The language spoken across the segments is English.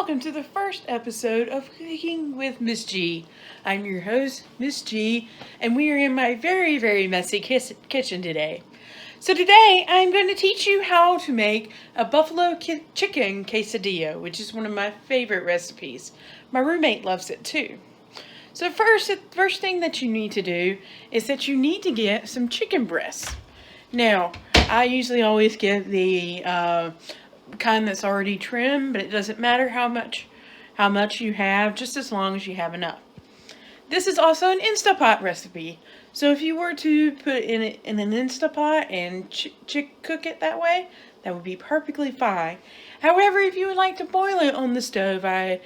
welcome to the first episode of Cooking with Miss G. I'm your host, Miss G, and we are in my very, very messy kitchen today. So today, I'm going to teach you how to make a buffalo chicken quesadilla, which is one of my favorite recipes. My roommate loves it too. So the first thing that you need to do is that you need to get some chicken breasts. Now, I usually always get the kind that's already trimmed, but it doesn't matter how much you have, just as long as you have enough. This is also an Instapot recipe, so if you were to put it in an Instapot and cook it that way, that would be perfectly fine. However, if you would like to boil it on the stove, I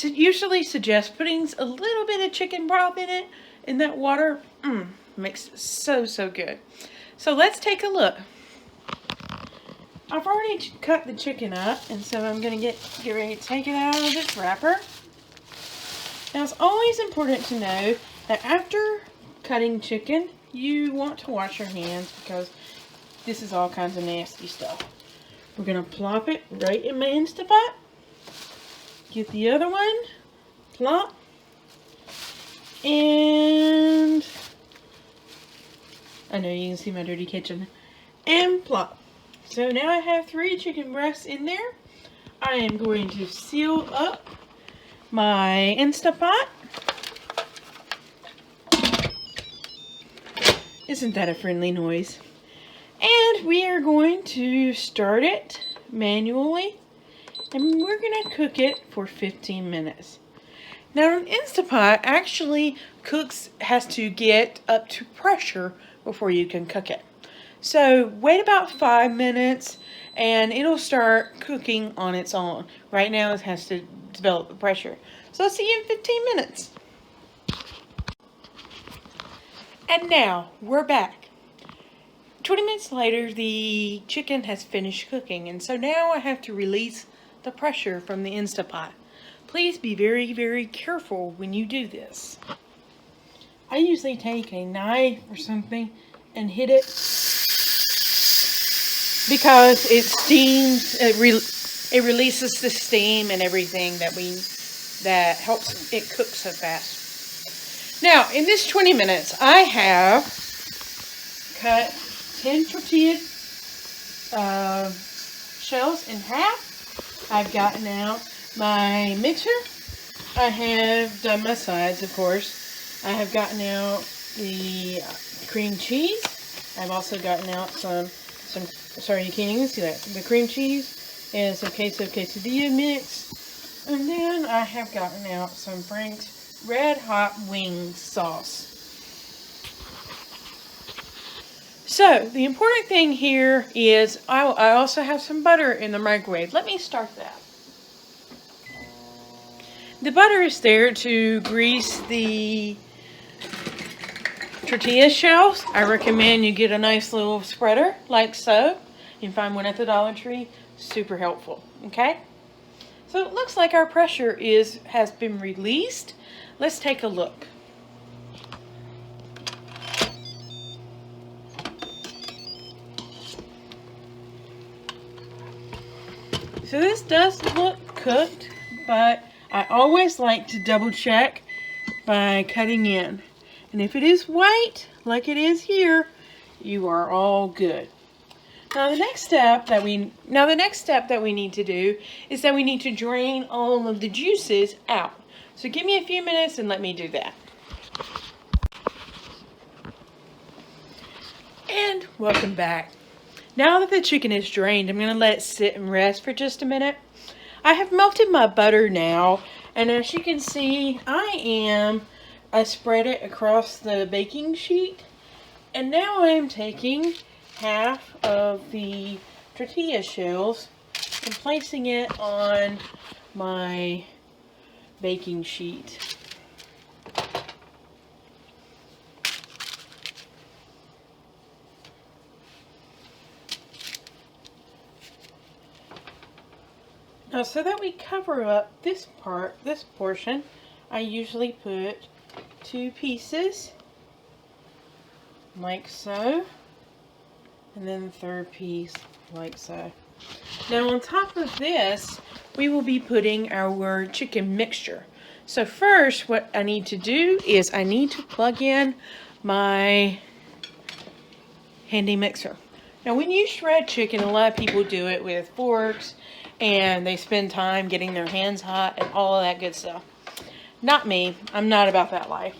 usually suggest putting a little bit of chicken broth in it, in that water. Makes it so good. So let's take a look. I've already cut the chicken up, and so I'm going to get ready to take it out of its wrapper. Now, it's always important to know that after cutting chicken, you want to wash your hands because this is all kinds of nasty stuff. We're going to plop it right in my Instapot. Get the other one. Plop. And I know you can see my dirty kitchen. And plop. So now I have 3 chicken breasts in there. I am going to seal up my Instapot. Isn't that a friendly noise? And we are going to start it manually, and we're going to cook it for 15 minutes. Now, an Instapot actually has to get up to pressure before you can cook it. So wait about 5 minutes and it'll start cooking on its own. Right now it has to develop the pressure. So I'll see you in 15 minutes. And now we're back. 20 minutes later, the chicken has finished cooking, and so now I have to release the pressure from the Instapot. Please be very, very careful when you do this. I usually take a knife or something and hit it because it steams, it releases the steam and everything that helps it cook so fast. Now, in this 20 minutes, I have cut 10 tortilla shells in half. I've gotten out my mixer. I have done my sides, of course. I have gotten out the cream cheese. I've also gotten out some, sorry, you can't even see that, the cream cheese and some quesadilla mix. And then I have gotten out some Frank's Red Hot Wings sauce. So, the important thing here is I also have some butter in the microwave. Let me start that. The butter is there to grease the tortilla shells. I recommend you get a nice little spreader like so. You can find one at the Dollar Tree. Super helpful. Okay? So it looks like our pressure has been released. Let's take a look. So this does look cooked, but I always like to double check by cutting in. And if it is white, like it is here, you are all good. Now the next step that we need to do is that we need to drain all of the juices out. So give me a few minutes and let me do that. And welcome back. Now that the chicken is drained, I'm going to let it sit and rest for just a minute. I have melted my butter now, and as you can see, I spread it across the baking sheet, and now I am taking half of the tortilla shells and placing it on my baking sheet. Now, so that we cover up this portion, I usually put 2 pieces, like so, and then the third piece, like so. Now, on top of this, we will be putting our chicken mixture. So first, what I need to do is I need to plug in my handy mixer. Now when you shred chicken, a lot of people do it with forks and they spend time getting their hands hot and all of that good stuff. Not me. I'm not about that life.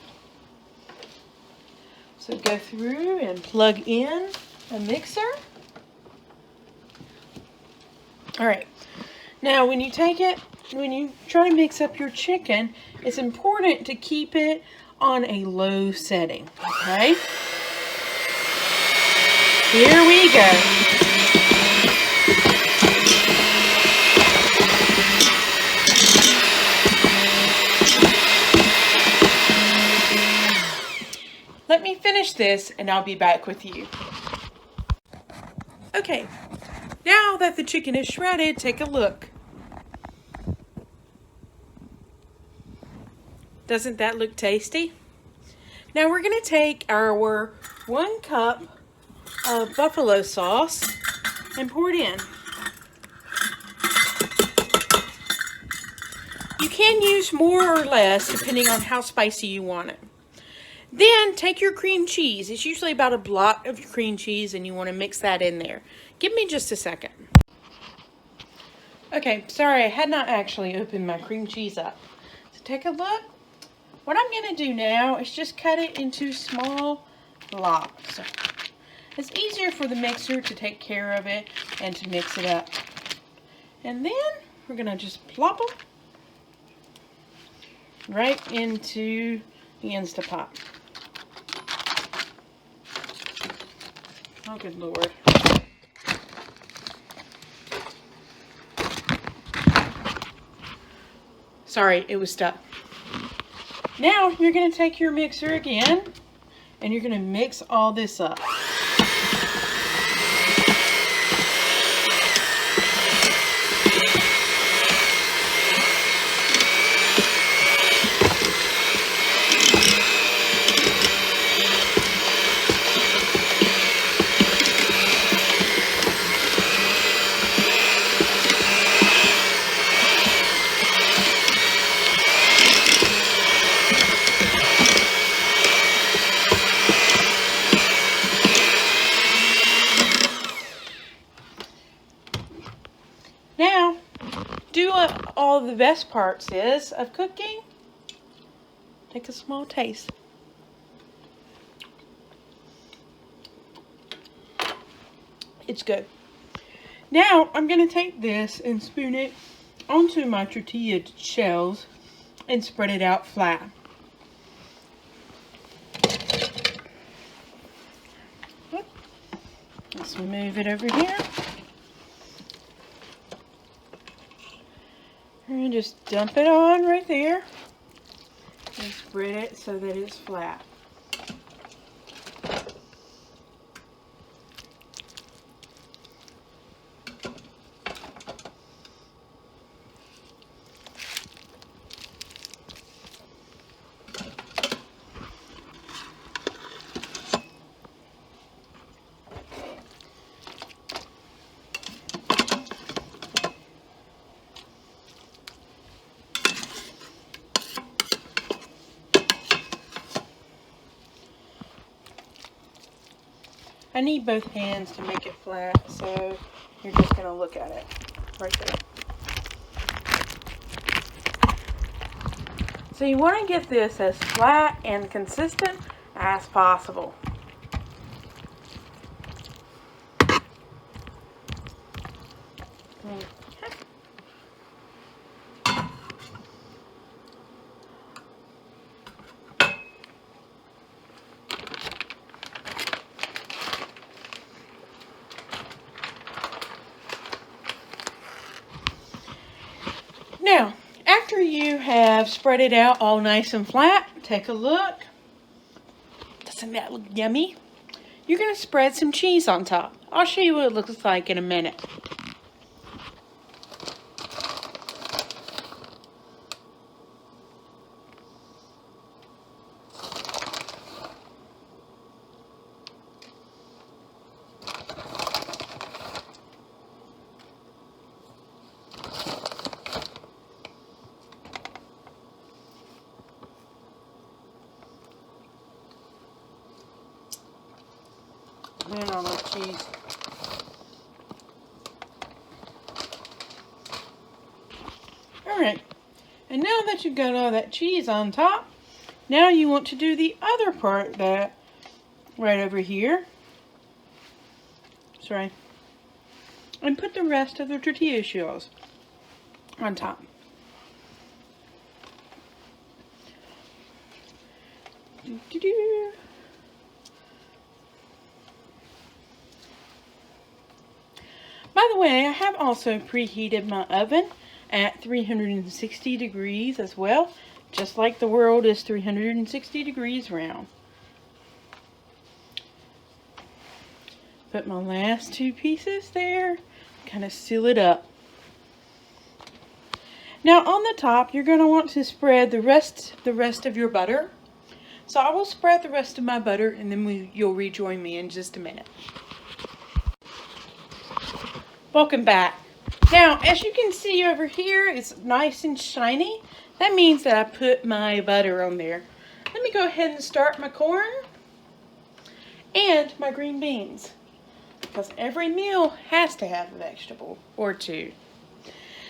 So go through and plug in a mixer. Alright, now when you try to mix up your chicken, it's important to keep it on a low setting, okay? Here we go. Let me finish this and I'll be back with you. Okay, now that the chicken is shredded, take a look. Doesn't that look tasty? Now we're going to take our 1 cup of buffalo sauce and pour it in. You can use more or less depending on how spicy you want it. Then take your cream cheese. It's usually about a block of cream cheese and you want to mix that in there. Give me just a second. Okay, sorry, I had not actually opened my cream cheese up. So take a look. What I'm going to do now is just cut it into small blocks. It's easier for the mixer to take care of it and to mix it up. And then we're going to just plop them right into the Instapot. Oh, good Lord. Sorry, it was stuck. Now you're going to take your mixer again and you're going to mix all this up. Now, do what all the best parts is of cooking. Take a small taste. It's good. Now, I'm going to take this and spoon it onto my tortilla shells and spread it out flat. Let's move it over here. And just dump it on right there and spread it so that it's flat. I need both hands to make it flat, so you're just going to look at it right there. So you want to get this as flat and consistent as possible. Now, after you have spread it out all nice and flat, take a look. Doesn't that look yummy? You're going to spread some cheese on top. I'll show you what it looks like in a minute. in all the cheese. Alright, and now that you've got all that cheese on top, now you want to do the other part that right over here. Sorry. And put the rest of the tortilla shells on top. Doo-doo-doo. By the way, I have also preheated my oven at 360 degrees as well, just like the world is 360 degrees round. Put my last two pieces there, kind of seal it up. Now on the top, you're going to want to spread the rest of your butter. So I will spread the rest of my butter, and then you'll rejoin me in just a minute. Welcome back. Now, as you can see over here, it's nice and shiny. That means that I put my butter on there. Let me go ahead and start my corn and my green beans, because every meal has to have a vegetable or two.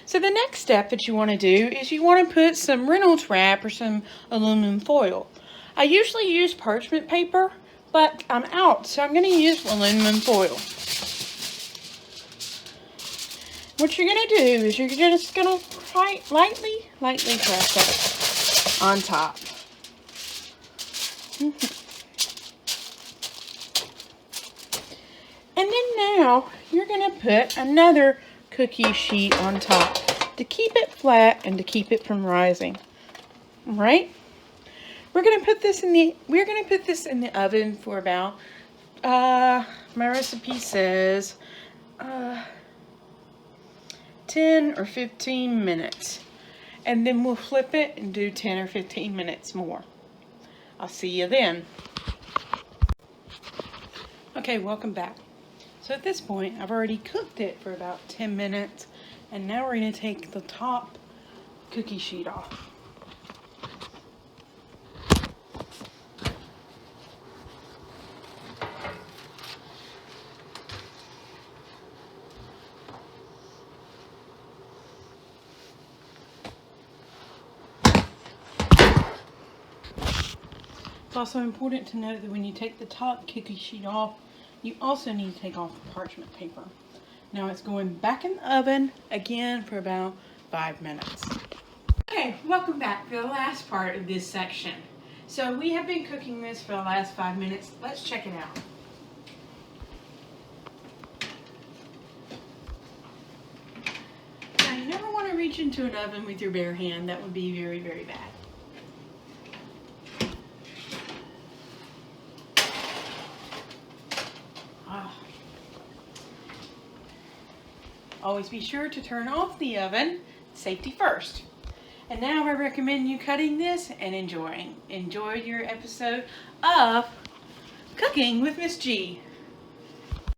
So the next step that you want to do is you want to put some Reynolds wrap or some aluminum foil. I usually use parchment paper, but I'm out, so I'm going to use aluminum foil. What you're going to do is you're just going to lightly press that on top. And then now you're going to put another cookie sheet on top to keep it flat and to keep it from rising. All right? We're going to put this in the oven for about my recipe says 10 or 15 minutes. And then we'll flip it and do 10 or 15 minutes more. I'll see you then. Okay, welcome back. So at this point, I've already cooked it for about 10 minutes, and now we're going to take the top cookie sheet off. It's also important to note that when you take the top cookie sheet off, you also need to take off the parchment paper. Now it's going back in the oven again for about 5 minutes. Okay, welcome back for the last part of this section. So we have been cooking this for the last 5 minutes. Let's check it out. Now you never want to reach into an oven with your bare hand. That would be very, very bad. Always be sure to turn off the oven, safety first. And now I recommend you cutting this and enjoy your episode of Cooking with Miss G.